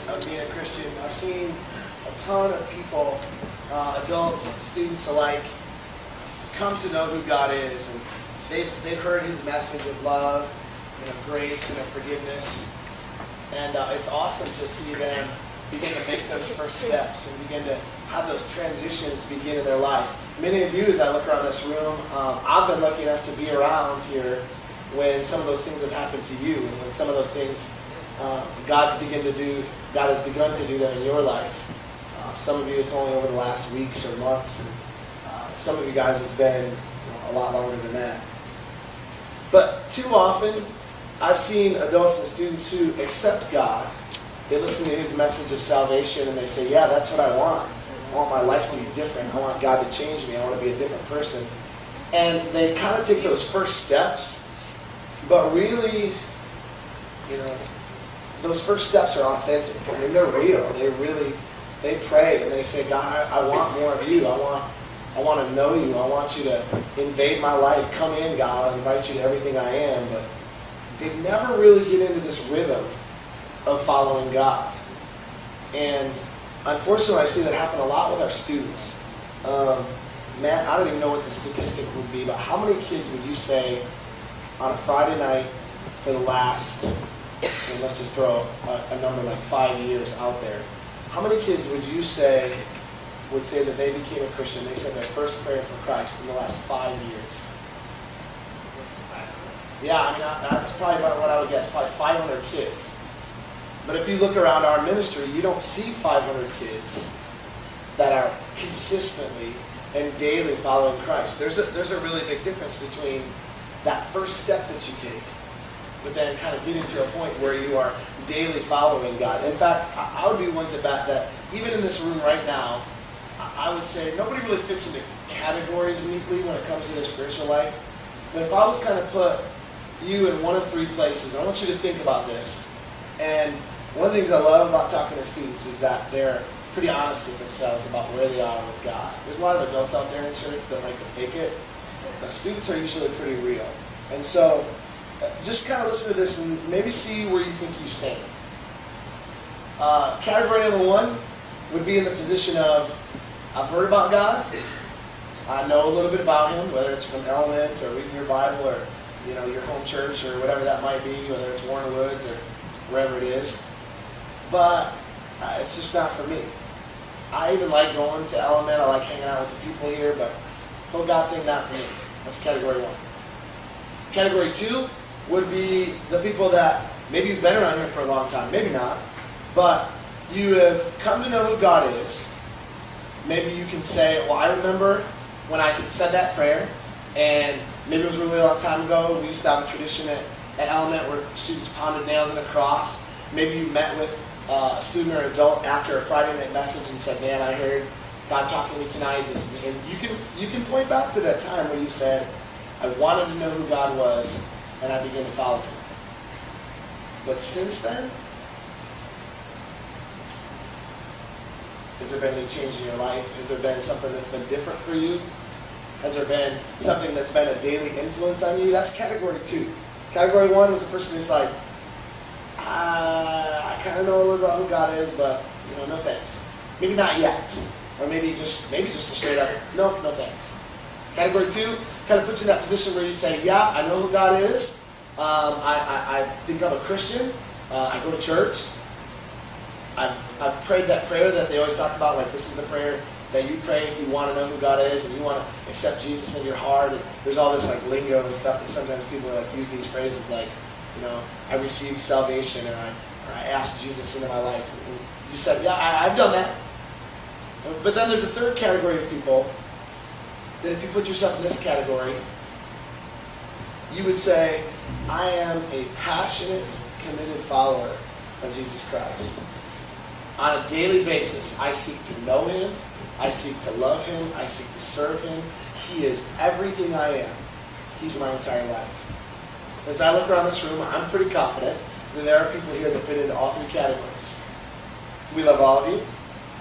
of being a Christian, I've seen a ton of people, adults, students alike, come to know who God is, and they've heard His message of love, and of grace, and of forgiveness, and it's awesome to see them begin to make those first steps and begin to have those transitions begin in their life. Many of you, as I look around this room, I've been lucky enough to be around here when some of those things have happened to you, and when some of those things God has begun to do them in your life. Some of you, it's only over the last weeks or months, and some of you guys, it's been a lot longer than that. But too often, I've seen adults and students who accept God. They listen to His message of salvation and they say, yeah, that's what I want. I want my life to be different. I want God to change me. I want to be a different person. And they kind of take those first steps, but really, those first steps are authentic. I mean, they're real. They pray and they say, God, I want more of you. I want to know you. I want you to invade my life. Come in, God. I invite you to everything I am. But they never really get into this rhythm of following God. And unfortunately, I see that happen a lot with our students. Matt, I don't even know what the statistic would be, but how many kids would you say on a Friday night for the last, let's just throw a number like 5 years out there, how many kids would you say would say that they became a Christian, they said their first prayer for Christ in the last 5 years? Yeah, I mean, that's probably about what I would guess, probably 500 kids. But if you look around our ministry, you don't see 500 kids that are consistently and daily following Christ. There's a really big difference between that first step that you take, but then kind of getting to a point where you are daily following God. In fact, I would be one to bet that even in this room right now, I would say nobody really fits into categories neatly when it comes to their spiritual life. But if I was kind of put you in one of three places, I want you to think about this. And one of the things I love about talking to students is that they're pretty honest with themselves about where they are with God. There's a lot of adults out there in church that like to fake it, but students are usually pretty real. And so just kind of listen to this and maybe see where you think you stand. Category number one would be in the position of, I've heard about God, I know a little bit about Him, whether it's from Element or reading your Bible or your home church or whatever that might be, whether it's Warner Woods or wherever it is. But it's just not for me. I even like going to Element. I like hanging out with the people here, but the whole God thing, not for me. That's category one. Category two would be the people that maybe you've been around here for a long time, maybe not, but you have come to know who God is. Maybe you can say, well, I remember when I said that prayer, and maybe it was a really long time ago. We used to have a tradition at Element where students pounded nails in a cross. Maybe you met with a student or an adult after a Friday night message and said, man, I heard God talking to me tonight. And you can point back to that time where you said, I wanted to know who God was, and I began to follow Him. But since then, has there been any change in your life? Has there been something that's been different for you? Has there been something that's been a daily influence on you? That's category two. Category one was the person who's like, I kind of know a little about who God is, but no thanks. Maybe not yet, or maybe just a straight up no thanks. Category two kind of puts you in that position where you say, yeah, I know who God is. I think I'm a Christian. I go to church. I've prayed that prayer that they always talk about, like this is the prayer that you pray if you want to know who God is and you want to accept Jesus in your heart. And there's all this like lingo and stuff that sometimes people like use these phrases like, I received salvation or I asked Jesus into my life. You said, yeah, I've done that. But then there's a third category of people that if you put yourself in this category, you would say, I am a passionate, committed follower of Jesus Christ. On a daily basis, I seek to know Him. I seek to love Him. I seek to serve Him. He is everything I am. He's my entire life. As I look around this room, I'm pretty confident that there are people here that fit into all three categories. We love all of you,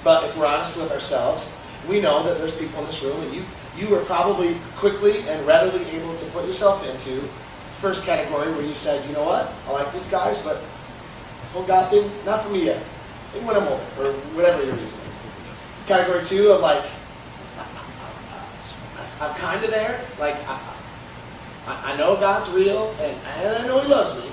but if we're honest with ourselves, we know that there's people in this room, and you were probably quickly and readily able to put yourself into the first category where you said, you know what, I like this guys, but whole God thing, not for me yet. They can win them over, or whatever your reason is. Category 2 of like, I'm kind of there. Like, I know God's real, and I know He loves me,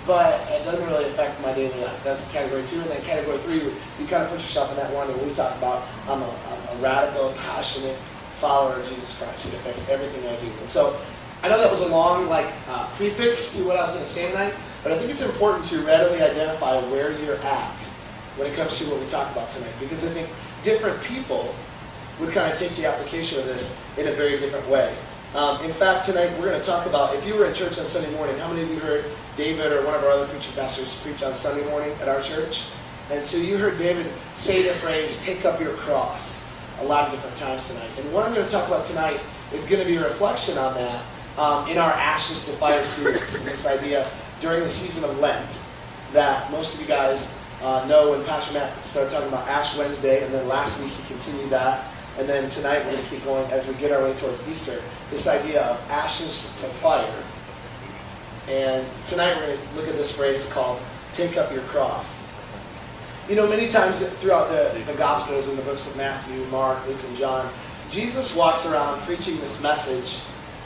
but it doesn't really affect my daily life. That's category 2. And then category 3, you kind of put yourself in that one where we talk about I'm a radical, passionate follower of Jesus Christ. It affects everything I do. And so I know that was a long prefix to what I was going to say tonight, but I think it's important to readily identify where you're at when it comes to what we talk about tonight, because I think different people would kind of take the application of this in a very different way. In fact, tonight we're going to talk about, if you were in church on Sunday morning, how many of you heard David or one of our other preaching pastors preach on Sunday morning at our church? And so you heard David say the phrase, take up your cross, a lot of different times tonight. And what I'm going to talk about tonight is going to be a reflection on that in our Ashes to Fire series, and this idea during the season of Lent that most of you guys know when Pastor Matt started talking about Ash Wednesday, and then last week he continued that. And then tonight we're going to keep going as we get our way towards Easter. This idea of ashes to fire. And tonight we're going to look at this phrase called, take up your cross. You know, many times throughout the Gospels and the books of Matthew, Mark, Luke, and John, Jesus walks around preaching this message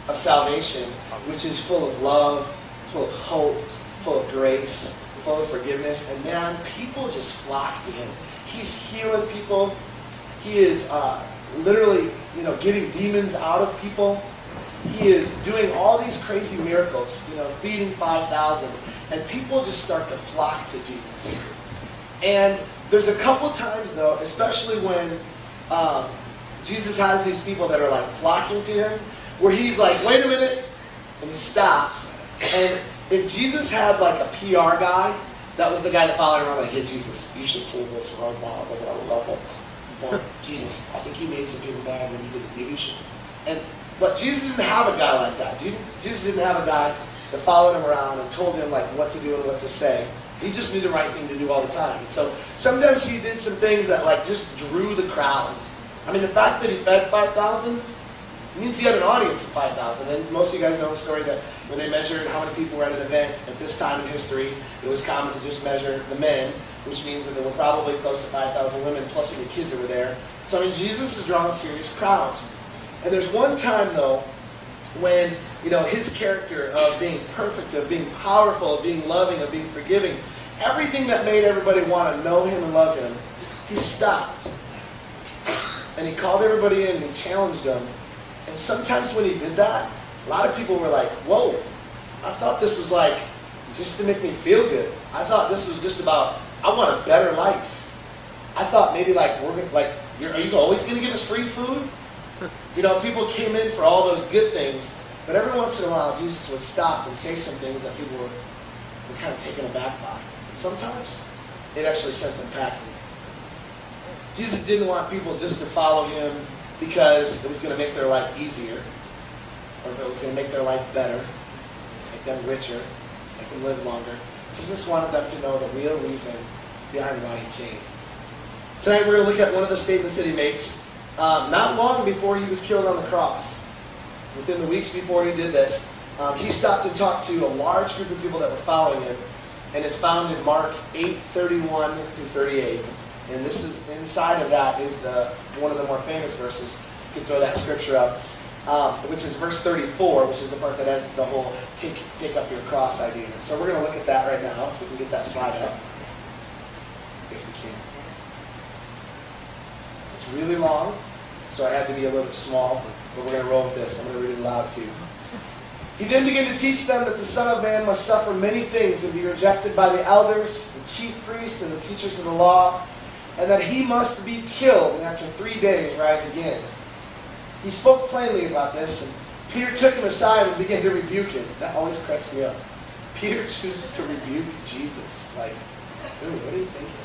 of salvation, which is full of love, full of hope, full of grace, full of forgiveness. And man, people just flock to him. He's healing people. He is literally, getting demons out of people. He is doing all these crazy miracles, feeding 5,000. And people just start to flock to Jesus. And there's a couple times, though, especially when Jesus has these people that are like flocking to him, where he's like, wait a minute, and he stops. And if Jesus had like a PR guy, that was the guy that followed around like, hey, Jesus, you should say this right now. They're going to love it. Or, Jesus, I think you made some people mad when you did. Maybe you should. But Jesus didn't have a guy like that. Jesus didn't have a guy that followed him around and told him like what to do and what to say. He just knew the right thing to do all the time. And so sometimes he did some things that like just drew the crowds. I mean, the fact that he fed 5,000 means he had an audience of 5,000. And most of you guys know the story that when they measured how many people were at an event at this time in history, it was common to just measure the men, which means that there were probably close to 5,000 women, plus any kids that were there. So, I mean, Jesus is drawing serious crowds. And there's one time, though, when, his character of being perfect, of being powerful, of being loving, of being forgiving, everything that made everybody want to know him and love him, he stopped. And he called everybody in and he challenged them. And sometimes when he did that, a lot of people were like, whoa, I thought this was like just to make me feel good. I thought this was just about, I want a better life. I thought maybe are you always going to give us free food? People came in for all those good things, but every once in a while Jesus would stop and say some things that people were kind of taken aback by. Sometimes it actually sent them packing. Jesus didn't want people just to follow him because it was going to make their life easier, or if it was going to make their life better, make them richer, make them live longer. Jesus wanted them to know the real reason behind why he came. Tonight we're going to look at one of the statements that he makes not long before he was killed on the cross. Within the weeks before he did this, he stopped and talked to a large group of people that were following him, and it's found in Mark 8:31 through 38. And this is inside of that is one of the more famous verses. You can throw that scripture up, which is verse 34, which is the part that has the whole take up your cross idea in it. So we're going to look at that right now, if we can get that slide up. If we can. It's really long, so I had to be a little bit small, but we're going to roll with this. I'm going to read it aloud to you. He then began to teach them that the Son of Man must suffer many things and be rejected by the elders, the chief priests, and the teachers of the law, and that he must be killed and after 3 days rise again. He spoke plainly about this, and Peter took him aside and began to rebuke him. That always cracks me up. Peter chooses to rebuke Jesus. Like, dude, what are you thinking?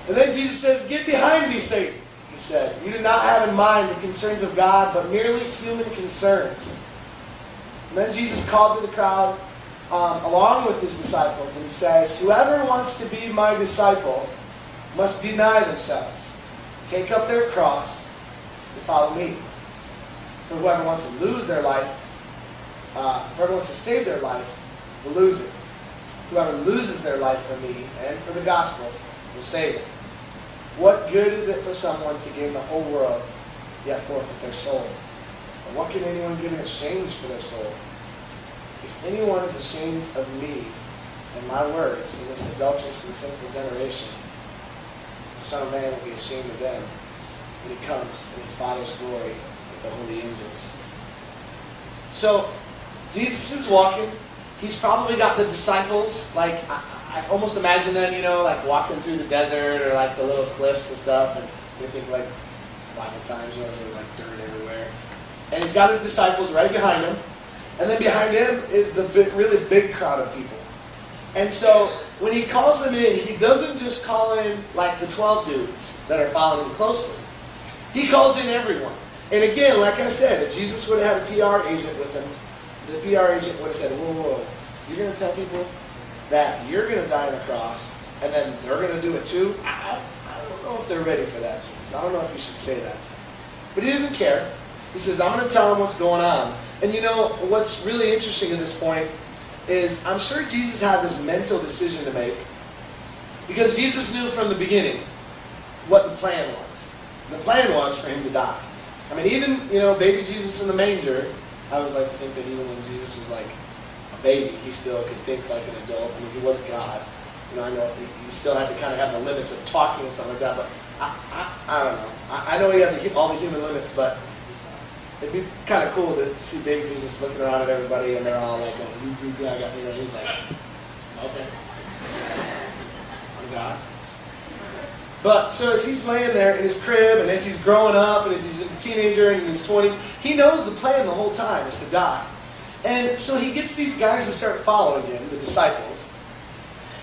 And then Jesus says, "Get behind me, Satan," he said. "You do not have in mind the concerns of God, but merely human concerns." And then Jesus called to the crowd along with his disciples, and he says, "Whoever wants to be my disciple must deny themselves, take up their cross, and follow me. For whoever wants to lose their life, whoever wants to save their life, will lose it. whoever loses their life for me and for the gospel will save it. What good is it for someone to gain the whole world, yet forfeit their soul? And what can anyone give in exchange for their soul? If anyone is ashamed of me and my words in this adulterous and sinful generation, the Son of Man will be ashamed of them when he comes in his Father's glory with the holy angels. So, Jesus is walking. He's probably got the disciples, like, I almost imagine them, like walking through the desert or like the little cliffs and stuff, and you think like it's Bible times, there's like dirt everywhere. And he's got his disciples right behind him, and then behind him is the really big crowd of people. And so when he calls them in, he doesn't just call in like the 12 dudes that are following him closely. He calls in everyone. And again, like I said, if Jesus would have had a PR agent with him, the PR agent would have said, whoa, you're going to tell people that you're going to die on a cross, and then they're going to do it too? I don't know if they're ready for that, Jesus. I don't know if you should say that. But he doesn't care. He says, I'm going to tell them what's going on. And what's really interesting at this point is I'm sure Jesus had this mental decision to make, because Jesus knew from the beginning what the plan was. The plan was for him to die. I mean, even, baby Jesus in the manger, I always like to think that even when Jesus was like a baby, he still could think like an adult. I mean, he was God. I know he still had to kind of have the limits of talking and stuff like that, but I don't know. I know he had all the human limits, but it'd be kind of cool to see baby Jesus looking around at everybody, and they're all like, he's like, okay, I'm God. But so as he's laying there in his crib, and as he's growing up, and as he's a teenager and in his 20s, he knows the plan the whole time is to die. And so he gets these guys to start following him, the disciples.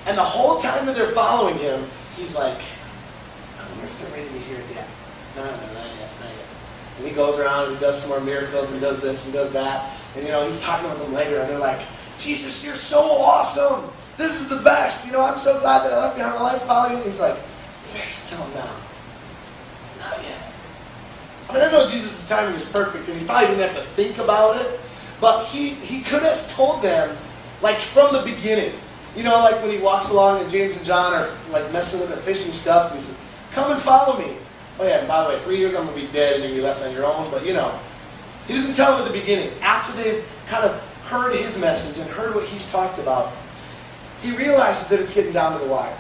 And the whole time that they're following him, he's like, I wonder if they're ready to hear it yet. No, not yet. And he goes around and he does some more miracles and does this and does that. And he's talking with them later, and they're like, Jesus, you're so awesome. This is the best. I'm so glad that I left behind my life following you. And he's like, you guys tell him now. Not yet. I mean, I know Jesus' timing is perfect, and he probably didn't have to think about it, but he could have told them, like, from the beginning. Like when he walks along and James and John are, like, messing with their fishing stuff, and he says, come and follow me. Oh yeah, and by the way, 3 years I'm going to be dead and you're going to be left on your own, but, he doesn't tell them at the beginning. After they've kind of heard his message and heard what he's talked about, he realizes that it's getting down to the wire.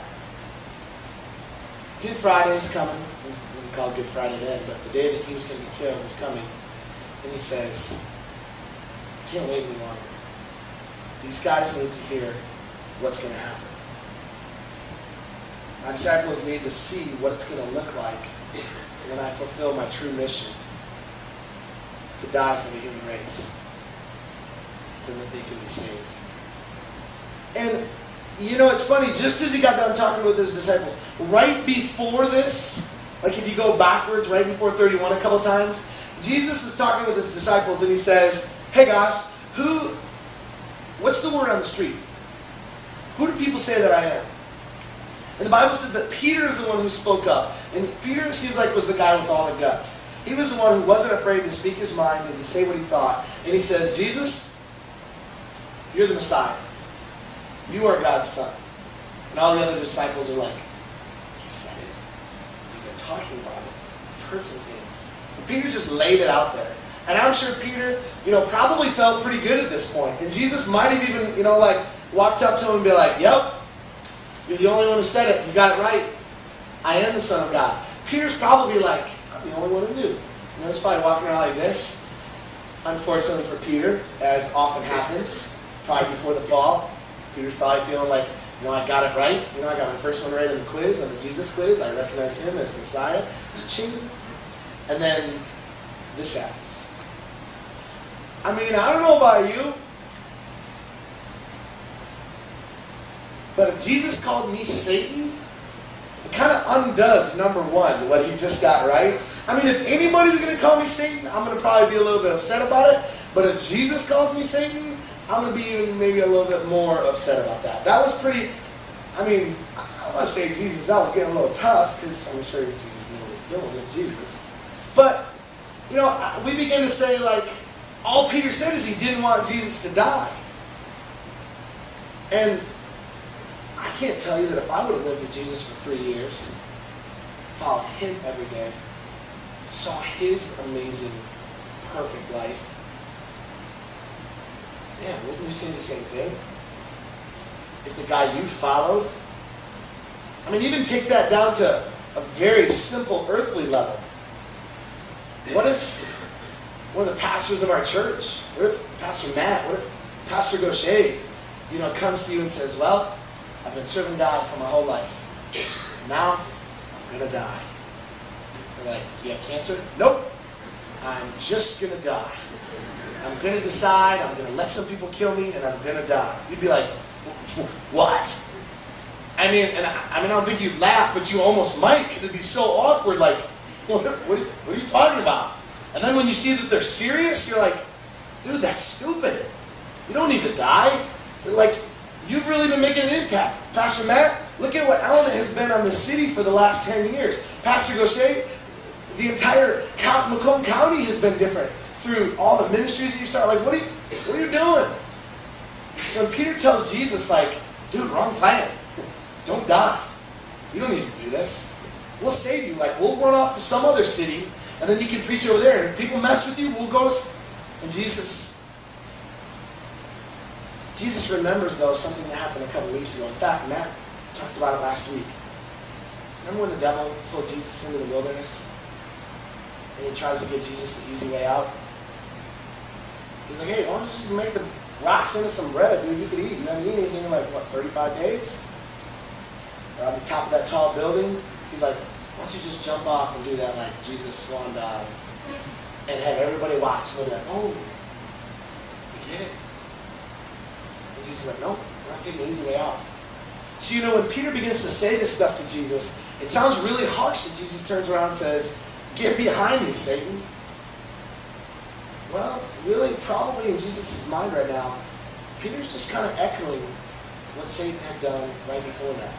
Good Friday is coming. We didn't call it Good Friday then, but the day that he was going to be killed was coming. And he says, I can't wait any longer. These guys need to hear what's going to happen. My disciples need to see what it's going to look like when I fulfill my true mission to die for the human race so that they can be saved. And it's funny, just as he got done talking with his disciples, right before this, like if you go backwards, right before 31 a couple times, Jesus is talking with his disciples and he says, hey guys, what's the word on the street? Who do people say that I am? And the Bible says that Peter is the one who spoke up. And Peter, it seems like, was the guy with all the guts. He was the one who wasn't afraid to speak his mind and to say what he thought. And he says, Jesus, you're the Messiah. You are God's son. And all the other disciples are like, he said it. We've been talking about it. We've heard some things. And Peter just laid it out there. And I'm sure Peter, probably felt pretty good at this point. And Jesus might have even, walked up to him and be like, yep, you're the only one who said it. You got it right. I am the Son of God. Peter's probably like, I'm the only one who knew. He's probably walking around like this. Unfortunately for Peter, as often happens, probably before the fall, Peter's probably feeling like, I got it right. I got my first one right on the quiz, on the Jesus quiz. I recognize him as Messiah. Ching. And then this happens. I mean, I don't know about you, but if Jesus called me Satan, it kind of undoes, number one, what he just got right. I mean, if anybody's going to call me Satan, I'm going to probably be a little bit upset about it. But if Jesus calls me Satan, I'm going to be even maybe a little bit more upset about that. That was pretty, I don't want to say Jesus, that was getting a little tough, because I'm sure Jesus knew what he was doing. It's Jesus. But, we begin to say, like, all Peter said is he didn't want Jesus to die. And can't tell you that if I would have lived with Jesus for 3 years, followed him every day, saw his amazing, perfect life, man, wouldn't you say the same thing? If the guy you followed, I mean, even take that down to a very simple earthly level. What if one of the pastors of our church, what if Pastor Matt, what if Pastor Gaucher, comes to you and says, well, I've been serving God for my whole life. Now, I'm going to die. You're like, do you have cancer? Nope. I'm just going to die. I'm going to decide, I'm going to let some people kill me, and I'm going to die. You'd be like, what? I don't think you'd laugh, but you almost might, because it'd be so awkward, like, what are you talking about? And then when you see that they're serious, you're like, dude, that's stupid. You don't need to die. Like, you've really been making an impact. Pastor Matt, look at what Element has been on the city for the last 10 years. Pastor Gaucher, the entire Macomb County has been different through all the ministries that you start. Like, what are you doing? So when Peter tells Jesus, like, dude, wrong plan. Don't die. You don't need to do this. We'll save you. Like, we'll run off to some other city, and then you can preach over there. And if people mess with you, we'll go. And Jesus remembers, though, something that happened a couple weeks ago. In fact, Matt talked about it last week. Remember when the devil pulled Jesus into the wilderness? And he tries to give Jesus the easy way out? He's like, hey, why don't you just make the rocks into some bread, dude, you could eat. You haven't eaten anything in 35 days? Or on the top of that tall building? He's like, why don't you just jump off and do that like Jesus swan dive? And have everybody watch. And they'll be like, oh, he did it. And Jesus is like, nope, we're not taking the easy way out. So when Peter begins to say this stuff to Jesus, it sounds really harsh that Jesus turns around and says, get behind me, Satan. Well, really, probably in Jesus' mind right now, Peter's just kind of echoing what Satan had done right before that.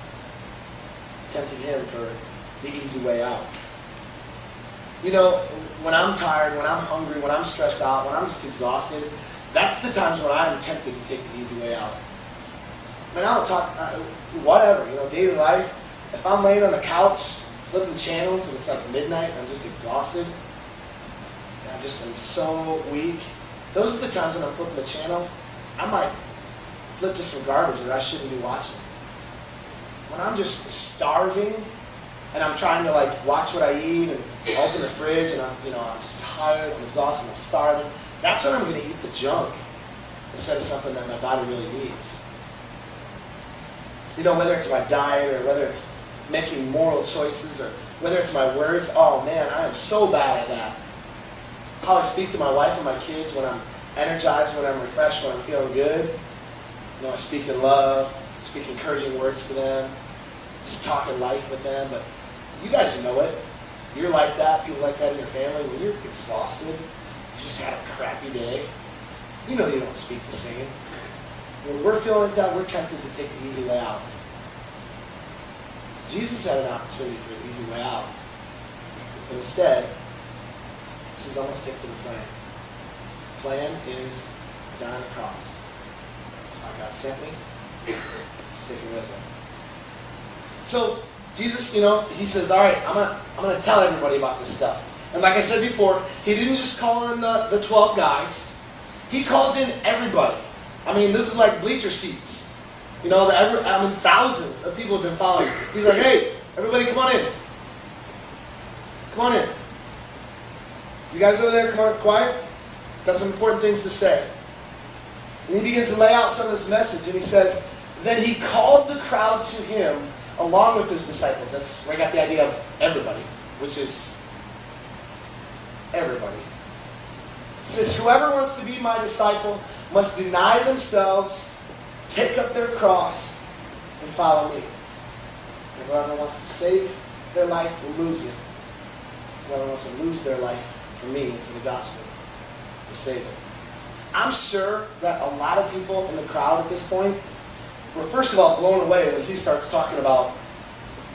Tempting him for the easy way out. When I'm tired, when I'm hungry, when I'm stressed out, when I'm just exhausted, that's the times when I'm tempted to take the easy way out. I don't talk, whatever, daily life. If I'm laying on the couch, flipping channels, and it's like midnight, and I'm just exhausted, and I'm so weak, those are the times when I'm flipping the channel, I might flip to some garbage that I shouldn't be watching. When I'm just starving, and I'm trying to watch what I eat and open the fridge, and I'm just tired, I'm exhausted, I'm starving, that's when I'm going to eat the junk instead of something that my body really needs. Whether it's my diet or whether it's making moral choices or whether it's my words, oh man, I am so bad at that. How I speak to my wife and my kids when I'm energized, when I'm refreshed, when I'm feeling good. I speak in love, speak encouraging words to them, just talking life with them. But you guys know it. You're like that, people like that in your family. When you're exhausted, you just had a crappy day, you don't speak the same. When we're feeling like that, we're tempted to take the easy way out. Jesus had an opportunity for an easy way out. But instead, he says, I'm going to stick to the plan. The plan is to die on the cross. That's why God sent me. I'm sticking with it. So, Jesus, he says, all right, I'm going to tell everybody about this stuff. And like I said before, he didn't just call in the 12 guys. He calls in everybody. This is like bleacher seats. Thousands of people have been following. He's like, hey, everybody come on in. Come on in. You guys over there, come on, quiet. Got some important things to say. And he begins to lay out some of this message, and he says, then he called the crowd to him along with his disciples. That's where I got the idea of everybody, which is everybody. He says, whoever wants to be my disciple must deny themselves, take up their cross, and follow me. And whoever wants to save their life will lose it. Whoever wants to lose their life for me and for the gospel will save it. I'm sure that a lot of people in the crowd at this point were first of all blown away when he starts talking about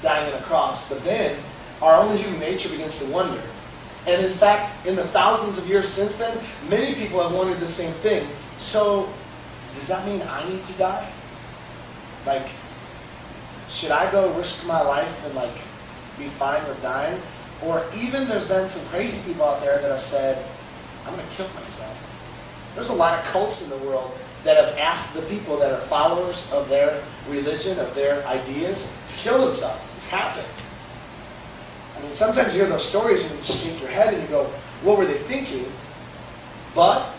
dying on a cross, but then our own human nature begins to wonder. And in fact, in the thousands of years since then, many people have wondered the same thing. So, does that mean I need to die? should I go risk my life and like be fine with dying? Or even there's been some crazy people out there that have said, I'm going to kill myself. There's a lot of cults in the world that have asked the people that are followers of their religion, of their ideas, to kill themselves. It's happened. I mean, sometimes you hear those stories and you just shake your head and you go, what were they thinking? But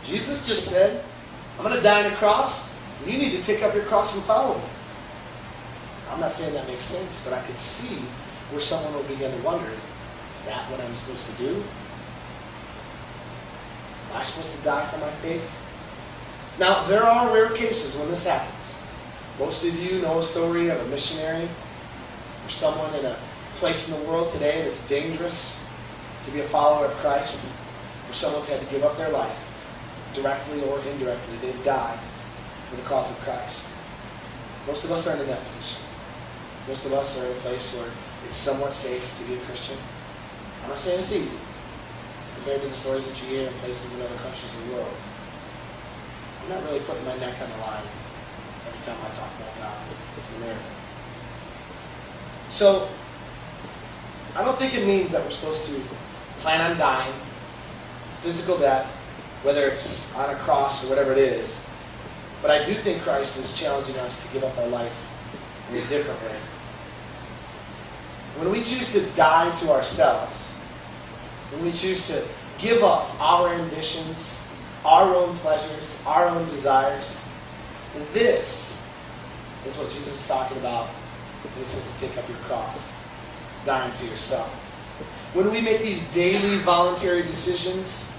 Jesus just said, I'm going to die on a cross, and you need to take up your cross and follow me. I'm not saying that makes sense, but I could see where someone will begin to wonder, is that what I'm supposed to do? Am I supposed to die for my faith? Now, there are rare cases when this happens. Most of you know a story of a missionary or someone in a place in the world today that's dangerous to be a follower of Christ, where someone's had to give up their life, directly or indirectly. They've died for the cause of Christ. Most of us aren't in that position. Most of us are in a place where it's somewhat safe to be a Christian. I'm not saying it's easy compared to the stories that you hear in places in other countries of the world. I'm not really putting my neck on the line every time I talk about God in America. So, I don't think it means that we're supposed to plan on dying, physical death, whether it's on a cross or whatever it is. But I do think Christ is challenging us to give up our life in a different way. When we choose to die to ourselves, when we choose to give up our ambitions, our own pleasures, our own desires, this is what Jesus is talking about when he says to take up your cross, dying to yourself. When we make these daily voluntary decisions,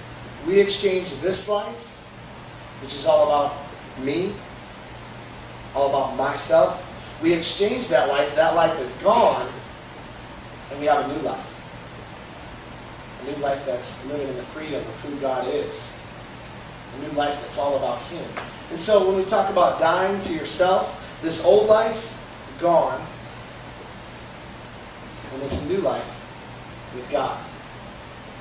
we exchange this life, which is all about me, all about myself. We exchange that life is gone, and we have a new life. A new life that's living in the freedom of who God is. A new life that's all about Him. And so when we talk about dying to yourself, this old life, gone, and this new life with God.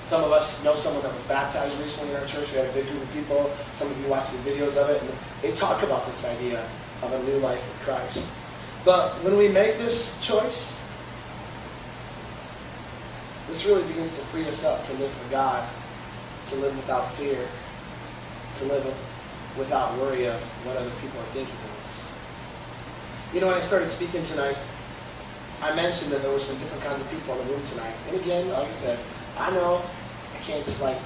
Some of us know someone that was baptized recently in our church. We had a big group of people. Some of you watched the videos of it, and they talk about this idea of a new life with Christ. But when we make this choice, this really begins to free us up to live for God, to live without fear, to live without worry of what other people are thinking of us. You know, when I started speaking tonight, I mentioned that there were some different kinds of people in the room tonight. And again, like I said, I know I can't just like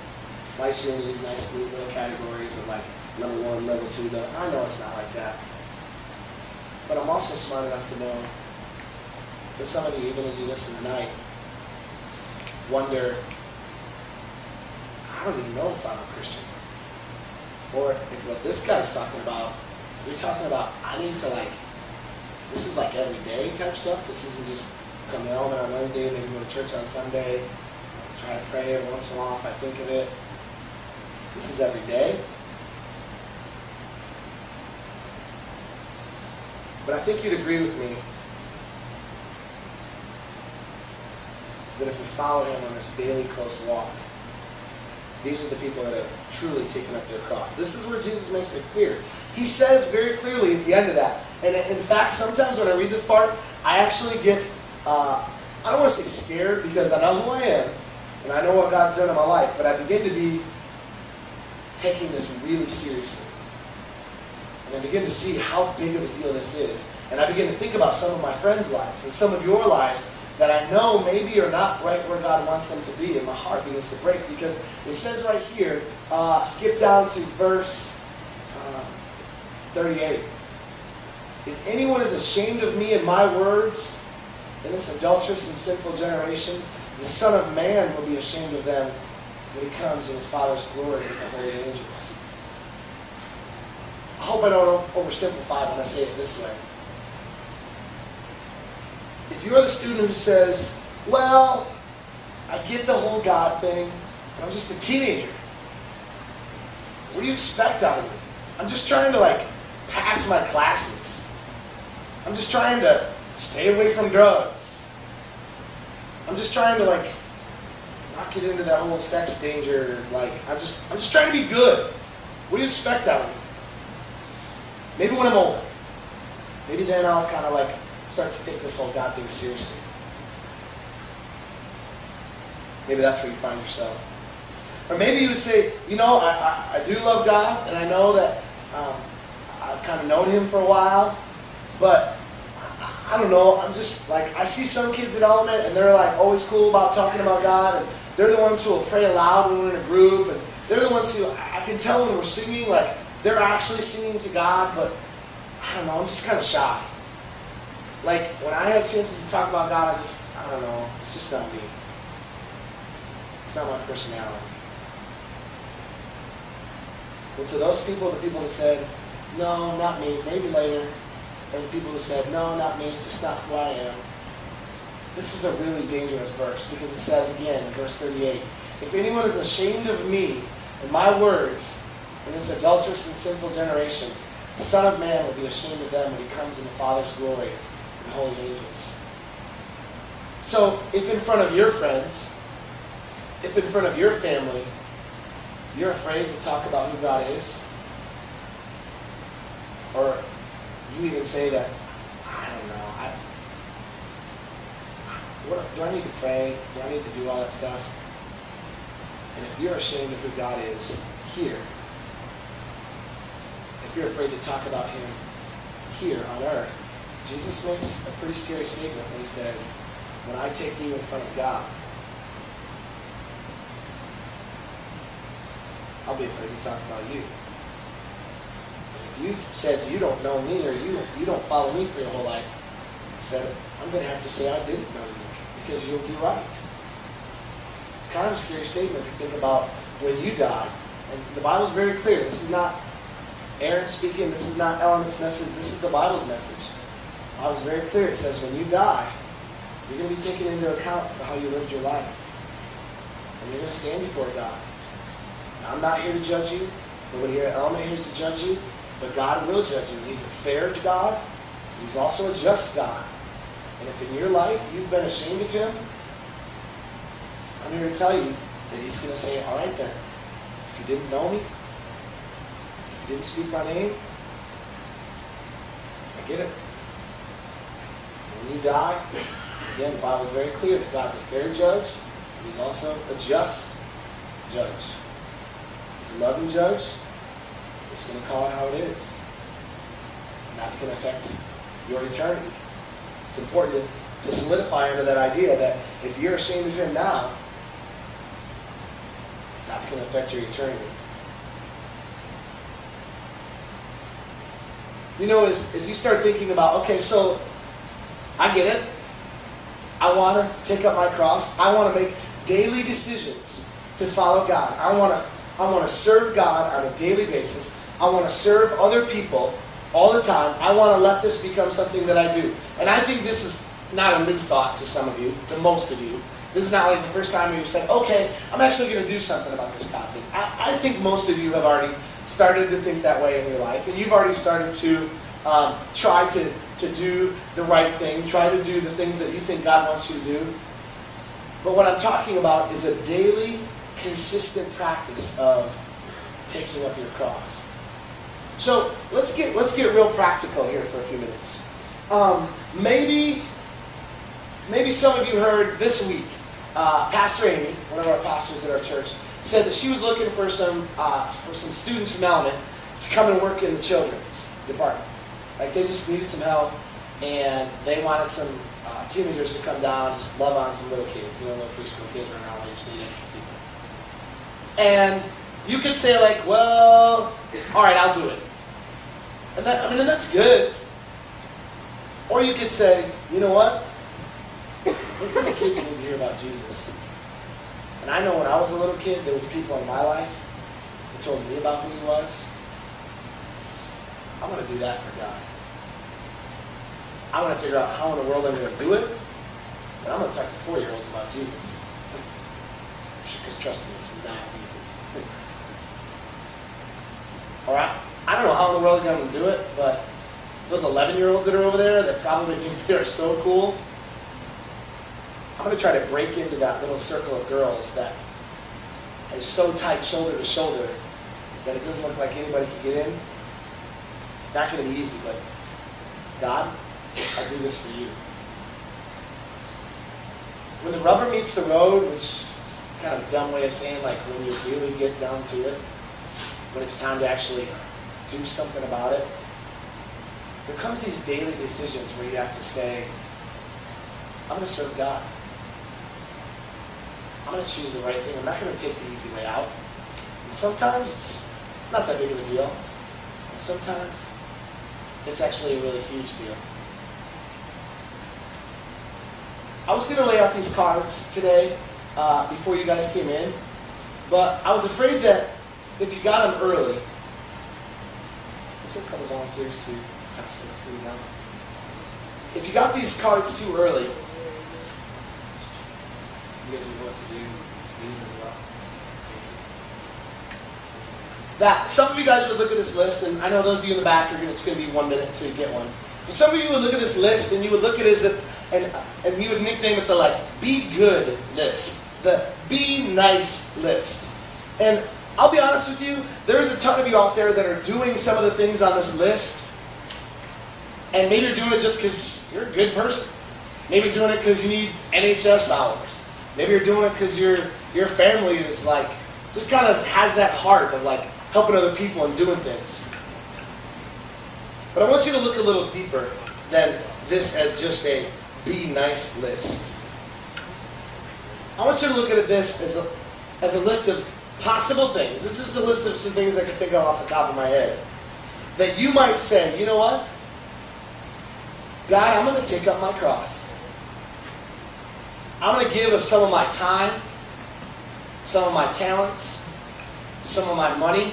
slice you into these nice neat little categories of like level 1, level 2. I know it's not like that. But I'm also smart enough to know that some of you, even as you listen tonight, wonder, I don't even know if I'm a Christian. Or if what this guy's talking about, you're talking about, I need to like, this is like everyday type stuff. This isn't just come home on Wednesday, maybe go to church on Sunday, try to pray every once in a while if I think of it. This is every day. But I think you'd agree with me that if we follow Him on this daily close walk, these are the people that have truly taken up their cross. This is where Jesus makes it clear. He says very clearly at the end of that. And in fact, sometimes when I read this part, I actually get, I don't want to say scared because I know who I am and I know what God's done in my life, but I begin to be taking this really seriously. And I begin to see how big of a deal this is. And I begin to think about some of my friends' lives and some of your lives that I know maybe are not right where God wants them to be, and my heart begins to break because it says right here, skip down to verse 38. If anyone is ashamed of me and my words in this adulterous and sinful generation, the Son of Man will be ashamed of them when He comes in His Father's glory with the holy angels. I hope I don't oversimplify when I say it this way. If you're the student who says, well, I get the whole God thing, but I'm just a teenager. What do you expect out of me? I'm just trying to like pass my classes. I'm just trying to stay away from drugs. I'm just trying to like not get into that whole sex danger. Like I'm just trying to be good. What do you expect out of me? Maybe when I'm older. Maybe then I'll kind of like start to take this whole God thing seriously. Maybe that's where you find yourself. Or maybe you would say, I do love God, and I know that I've kind of known Him for a while, but I don't know, I'm just like, I see some kids at Element, and they're like always cool about talking about God, and they're the ones who will pray aloud when we're in a group, and they're the ones who, I can tell when we're singing, like, they're actually singing to God, but I don't know, I'm just kind of shy. Like, when I have chances to talk about God, I don't know, it's just not me. It's not my personality. Well, to those people, the people that said, no, not me, maybe later, or the people who said, no, not me, it's just not who I am, this is a really dangerous verse, because it says again in verse 38, if anyone is ashamed of me and my words in this adulterous and sinful generation, the Son of Man will be ashamed of them when He comes in the Father's glory and the holy angels. So, if in front of your friends, if in front of your family, you're afraid to talk about who God is, or you even say that, I don't know, do I need to pray? Do I need to do all that stuff? And if you're ashamed of who God is here, if you're afraid to talk about Him here on earth, Jesus makes a pretty scary statement when He says, when I take you in front of God, I'll be afraid to talk about you. If you've said you don't know me, or you don't follow me for your whole life, He said, I'm going to have to say I didn't know you, because you'll be right. It's kind of a scary statement to think about when you die. And the Bible's very clear. This is not Aaron speaking. This is not Element's message. This is the Bible's message. The Bible's very clear. It says when you die, you're going to be taken into account for how you lived your life. And you're going to stand before God. I'm not here to judge you. Nobody here at Element here is to judge you. But God will judge you. He's a fair God. He's also a just God. And if in your life you've been ashamed of Him, I'm here to tell you that He's going to say, all right then, if you didn't know me, if you didn't speak my name, I get it. When you die, again, the Bible is very clear that God's a fair judge. He's also a just judge. He's a loving judge. He's going to call it how it is. And that's going to affect your eternity. It's important to solidify under that idea that if you're ashamed of Him now, that's going to affect your eternity. As you start thinking about, okay, so I get it. I want to take up my cross. I want to make daily decisions to follow God. I want to serve God on a daily basis. I want to serve other people all the time. I want to let this become something that I do. And I think this is not a new thought to some of you, to most of you. This is not like the first time you said, okay, I'm actually going to do something about this God thing. I think most of you have already started to think that way in your life. And you've already started to try to do the right thing, try to do the things that you think God wants you to do. But what I'm talking about is a daily, consistent practice of taking up your cross. So let's get real practical here for a few minutes. Maybe some of you heard this week, Pastor Amy, one of our pastors at our church, said that she was looking for some students from Element to come and work in the children's department. Like they just needed some help, and they wanted some teenagers to come down and just love on some little kids, little preschool kids are around. They just need extra people. And you could say like, well, all right, I'll do it. And that's good. Or you could say, you know what? Those little kids need to hear about Jesus. And I know when I was a little kid, there was people in my life that told me about who He was. I want to do that for God. I want to figure out how in the world I'm going to do it. And I'm going to talk to 4-year-olds about Jesus. Because trust me, it's not easy. All right? I don't know how in the world I'm going to do it, but those 11-year-olds that are over there that probably think they are so cool, I'm going to try to break into that little circle of girls that is so tight shoulder to shoulder that it doesn't look like anybody can get in. It's not going to be easy, but God, I'll do this for you. When the rubber meets the road, which is kind of a dumb way of saying, like when you really get down to it, when it's time to actually do something about it, there comes these daily decisions where you have to say, I'm going to serve God. I'm going to choose the right thing. I'm not going to take the easy way out. And sometimes it's not that big of a deal. And sometimes it's actually a really huge deal. I was going to lay out these cards today before you guys came in, but I was afraid that if you got them early, there's a couple volunteers to pass these things out. If you got these cards too early, you guys would want to do these as well. That some of you guys would look at this list, and I know those of you in the back it's going to be 1 minute until you get one. But some of you would look at this list and you would look at it as and you would nickname it the be good list, the be nice list. And I'll be honest with you, there's a ton of you out there that are doing some of the things on this list, and maybe you're doing it just because you're a good person. Maybe you're doing it because you need NHS hours. Maybe you're doing it because your family is just kind of has that heart of helping other people and doing things. But I want you to look a little deeper than this as just a be nice list. I want you to look at this as a list of possible things. It's just a list of some things I can think of off the top of my head. That you might say, you know what? God, I'm going to take up my cross. I'm going to give of some of my time, some of my talents, some of my money.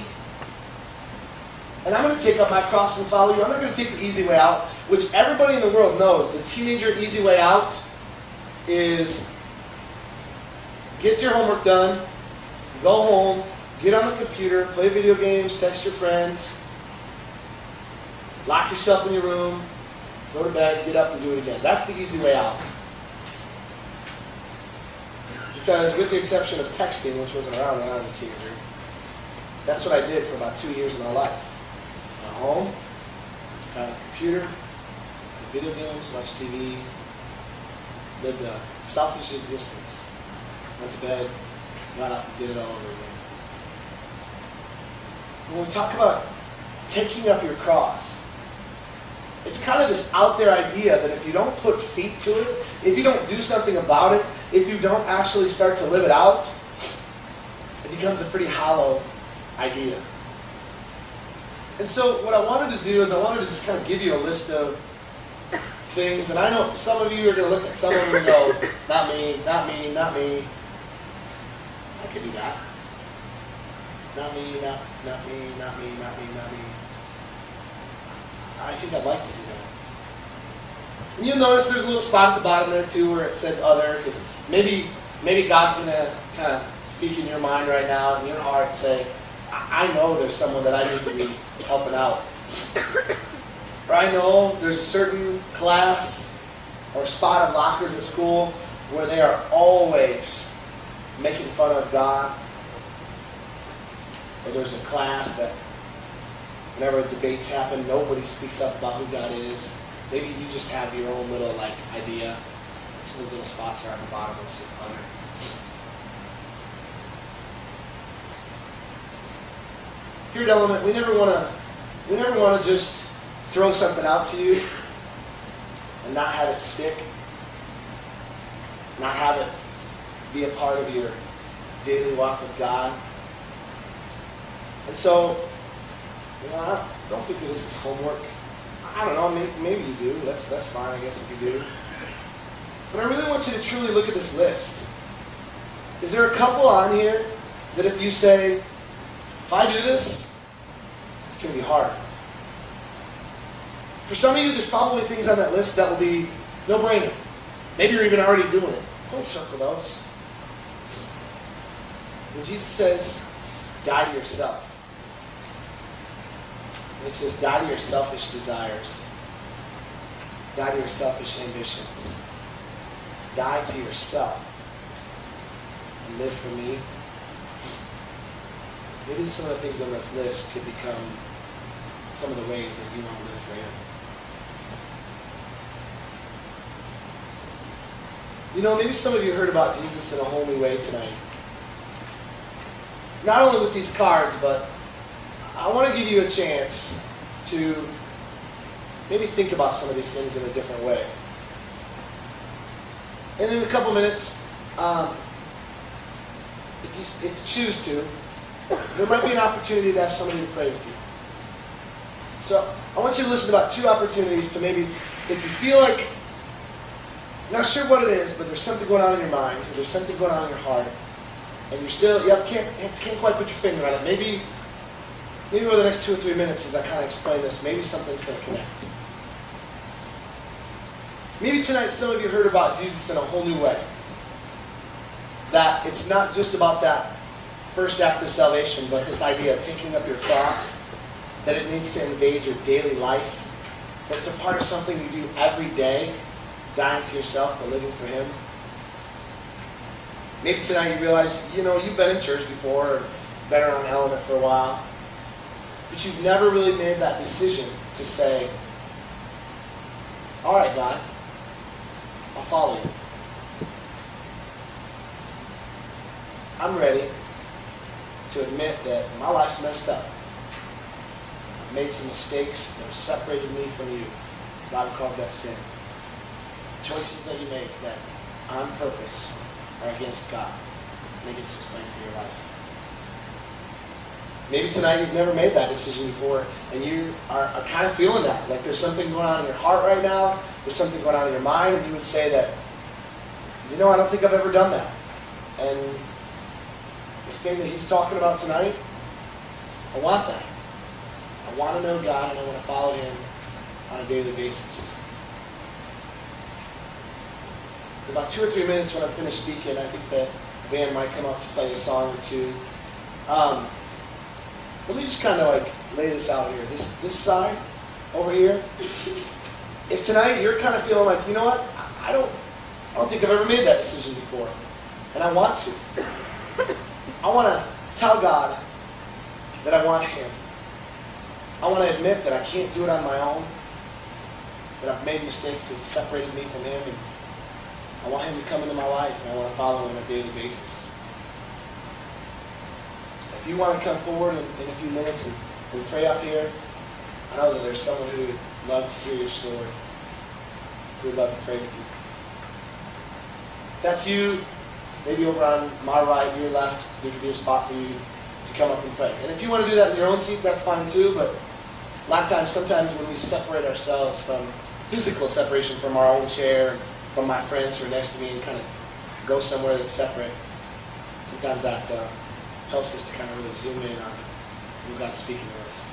And I'm going to take up my cross and follow you. I'm not going to take the easy way out, which everybody in the world knows. The teenager easy way out is get your homework done, go home, get on the computer, play video games, text your friends, lock yourself in your room, go to bed, get up and do it again. That's the easy way out. Because with the exception of texting, which wasn't around when I was a teenager, that's what I did for about 2 years of my life. Went home, got on the computer, played video games, watched TV, lived a selfish existence. Went to bed, got up, and did it all over again. When we talk about taking up your cross, it's kind of this out there idea that if you don't put feet to it, if you don't do something about it, if you don't actually start to live it out, it becomes a pretty hollow idea. And so what I wanted to do is I wanted to just kind of give you a list of things, and I know some of you are going to look at some of them and go, not me, not me, not me. I could do that. Not me, not me, not me, not me, not me. I think I'd like to do that. And you'll notice there's a little spot at the bottom there too where it says other, because maybe God's going to kind of speak in your mind right now, in your heart, and say, I know there's someone that I need to be helping out. Or I know there's a certain class or spot of lockers at school where they are always making fun of God. Or there's a class that whenever debates happen, nobody speaks up about who God is. Maybe you just have your own little idea. So those little spots are at the bottom where it says other. Here at Element, we never want to just throw something out to you and not have it stick, not have it be a part of your daily walk with God. And so, I don't think of this as homework. I don't know, maybe you do. That's fine, I guess, if you do. But I really want you to truly look at this list. Is there a couple on here that if you say, if I do this, it's going to be hard? For some of you, there's probably things on that list that will be no-brainer. Maybe you're even already doing it. Don't circle those. When Jesus says, die to yourself, and he says, die to your selfish desires, die to your selfish ambitions, die to yourself, and live for me. Maybe some of the things on this list could become some of the ways that you want to live for him. You know, maybe some of you heard about Jesus in a whole new way tonight. Not only with these cards, but I want to give you a chance to maybe think about some of these things in a different way. And in a couple minutes, if you choose to, there might be an opportunity to have somebody to pray with you. So I want you to listen to about two opportunities to maybe, if you feel like, not sure what it is, but there's something going on in your mind, or there's something going on in your heart, and you're still, can't quite put your finger on it. Maybe over the next 2 or 3 minutes as I kind of explain this, maybe something's going to connect. Maybe tonight some of you heard about Jesus in a whole new way. That it's not just about that first act of salvation, but this idea of taking up your cross, that it needs to invade your daily life, that it's a part of something you do every day, dying to yourself but living for Him. Maybe tonight you realize, you've been in church before, or been around Element for a while, but you've never really made that decision to say, all right, God, I'll follow you. I'm ready to admit that my life's messed up. I've made some mistakes that have separated me from you. The Bible calls that sin. Choices that you make that on purpose are against God. Make it explain for your life. Maybe tonight you've never made that decision before, and you are kind of feeling that. Like there's something going on in your heart right now, there's something going on in your mind, and you would say that, I don't think I've ever done that. And this thing that he's talking about tonight, I want that. I want to know God, and I want to follow Him on a daily basis. In about 2 or 3 minutes when I'm finished speaking, I think that the band might come up to play a song or two. Let me just kind of lay this out here. This side over here. If tonight you're kind of feeling like, you know what, I don't think I've ever made that decision before, and I want to. I want to tell God that I want Him. I want to admit that I can't do it on my own, that I've made mistakes that separated me from Him, and I want Him to come into my life, and I want to follow Him on a daily basis. If you want to come forward in a few minutes and pray up here, I know that there's someone who would love to hear your story, who would love to pray with you. If that's you, maybe over on my right, your left, there could be a spot for you to come up and pray. And if you want to do that in your own seat, that's fine too, but a lot of times, sometimes when we separate ourselves from physical separation from our own chair and from my friends who are next to me and kind of go somewhere that's separate, sometimes that helps us to kind of really zoom in on who God's speaking to us.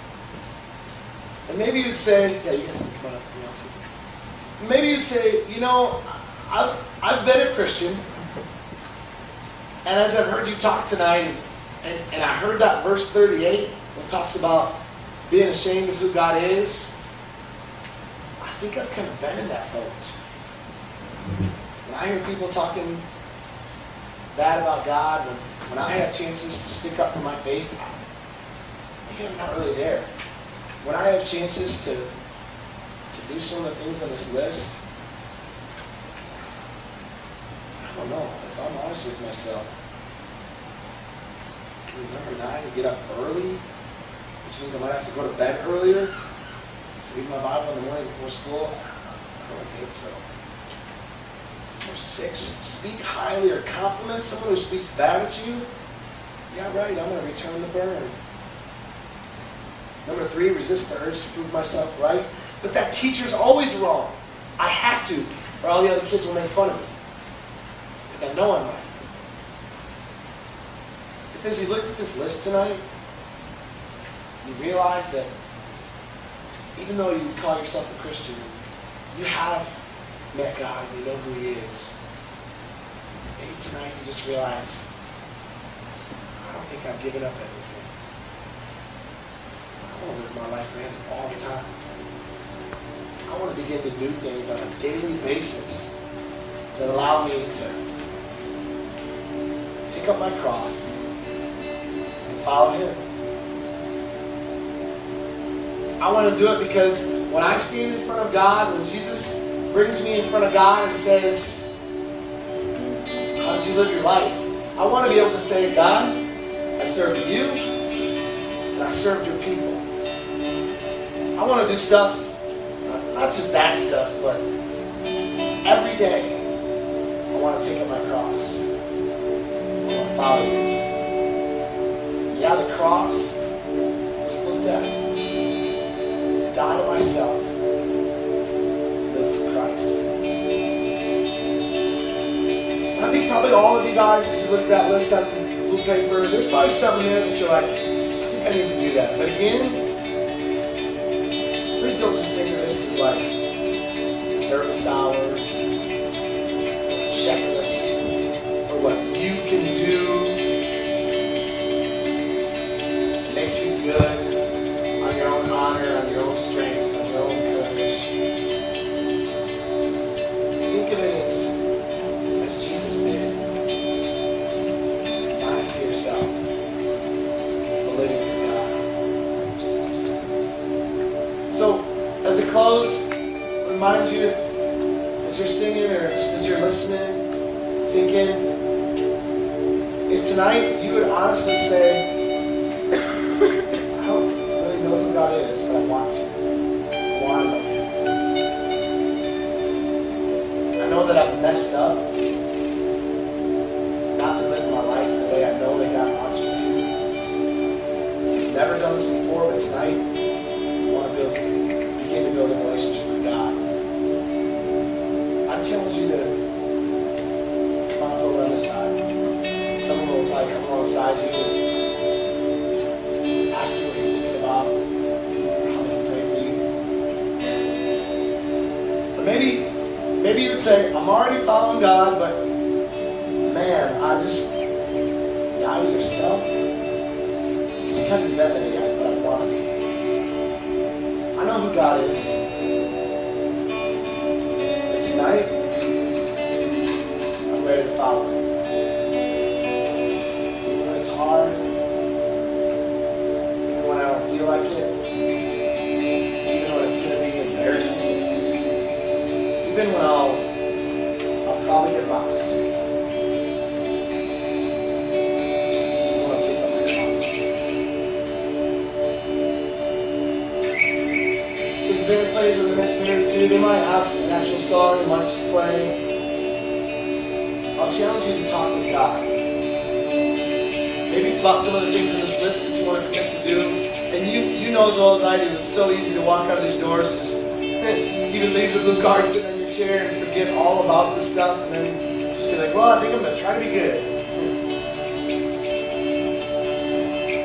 And maybe you'd say, yeah, you guys can come on up if you want to. Maybe you'd say, I've been a Christian, and as I've heard you talk tonight, and I heard that verse 38, when it talks about being ashamed of who God is, I think I've kind of been in that boat. When I hear people talking bad about God, when I have chances to stick up for my faith, maybe I'm not really there. When I have chances to do some of the things on this list, I don't know, if I'm honest with myself. Number 9, get up early, which means I might have to go to bed earlier to read my Bible in the morning before school. I don't think so. Number 6, speak highly or compliment someone who speaks bad at you. Yeah, right, I'm going to return the burn. Number 3, resist the urge to prove myself right. But that teacher's always wrong. I have to, or all the other kids will make fun of me. Because I know I'm right. If as you looked at this list tonight, you realize that even though you call yourself a Christian, you have met God and you know who He is. Maybe tonight you just realize, I don't think I've given up everything. I want to live my life for Him all the time. I want to begin to do things on a daily basis that allow me to pick up my cross and follow Him. I want to do it because when I stand in front of God, when Jesus brings me in front of God and says, you live your life, I want to be able to say, God, I served you, and I served your people. I want to do stuff, not just that stuff, but every day, I want to take up my cross. I want to follow you. Yeah, the cross equals death. Die to myself. Live for Christ. And I think probably all of you guys, as you look at that list on blue paper, there's probably something there that you're like, I think I need to do that. But again, please don't just think of this as like service hours, checklist, or what you can do. It makes you good on your own honor, on your own strength, on your own courage. Think of it as Jesus did. Dying to yourself, but living for God. So, as I close, I remind you, as you're singing or just as you're listening, thinking, if tonight you would honestly say, I don't really know who God is, but I want to. I want to know Him. I know that I've messed up, not been living my life the way I know that God wants me to. I've never done this before, but tonight I want to begin to build a relationship with God. I challenge you to come on over on this side. Someone will probably come alongside you and ask you what you're thinking about, or how they can pray for you. Or maybe you would say, I'm already following God, but man, I just die to yourself. Just haven't been there yet, but I want to be. I know who God is. And tonight, I'm ready to follow Him. Even when it's hard, even when I don't feel like it, even when it's going to be embarrassing, even when I'll probably get mocked. I want to take up my cross. So as the band plays over the next minute or two, they might have an actual song, they might just play. I'll challenge you to talk with God. Maybe it's about some of the things in this list that you want to commit to do. And you know as well as I do, it's so easy to walk out of these doors and just even leave the blue card sitting on your chair and forget all about this stuff and then just be like, well, I think I'm going to try to be good.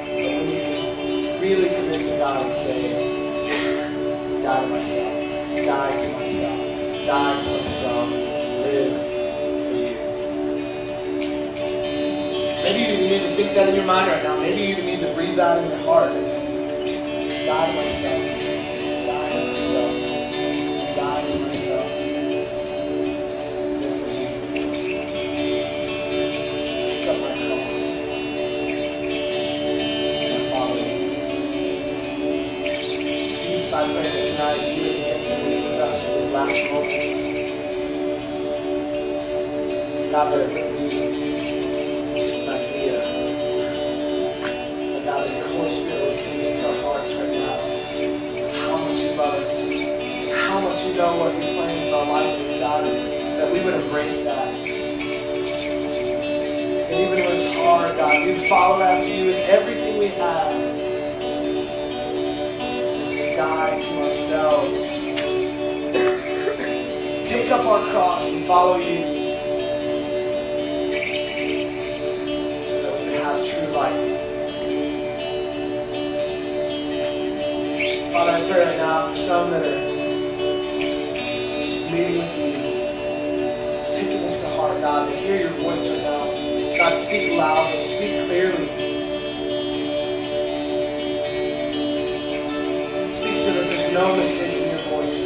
But when you really commit to God and say, die to myself, die to myself, die to myself, live for you. Maybe you need to think that in your mind right now. Maybe you need to breathe that in your heart. Die to myself, die to myself, die to myself. Live for you. Take up my cross and follow you. Jesus, I pray that tonight you would begin to meet with us in these last moments. God, that it would be just an idea. But God, that your Holy Spirit would convince our hearts right now of how much you love us, and how much you know what your plan for our life is, God, and that we would embrace that. And even when it's hard, God, we'd follow after you with everything we have. Die to ourselves. Take up our cross and follow you so that we can have true life. Father, I pray right now for some that are just meeting with you, taking this to heart, God. They hear your voice right now. God, speak loudly, speak clearly. Speak so that there's no mistaking your voice.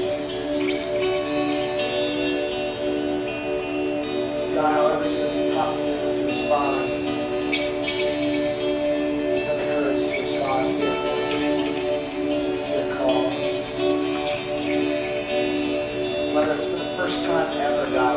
God, however you would be prompting them to respond, give them the courage to respond to your voice, to your call. Whether it's for the first time ever, God,